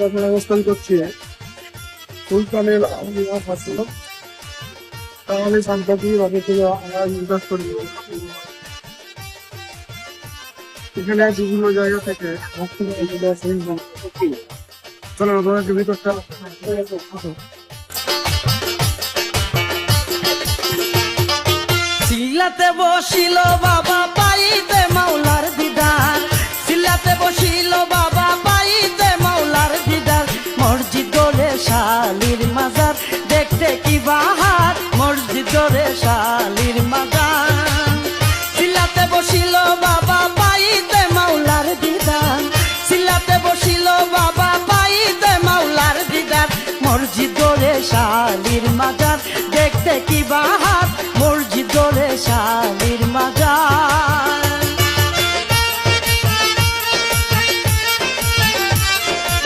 এখন অবস্থান করছি সুলতানের আলিয়া হাসিল তাহলে সম্পত্তি বাকি থেকে আমরা নির্দেশ করি। এখানে বিভিন্ন জায়গা থেকে চলো তোমাকে ভিতরটা সিলাতে বসিল বাবা পাইতে মাওলার দিদার, সিলাতে বসিল বাবা পাইতে মাওলার দিদার। মসজিদ দরে শালির মাজার দেখতে কি বাহার, মসজিদ দরে শালির মাজার। সিলাতে বসিল বাবা পাইতে মাওলার দিদার, সিলাতে বসিল বাবা পাইতে মাওলার দিদার। মসজিদ দরে শালির মাজার দেখতে কি বাহার, মসজিদ দরে শাল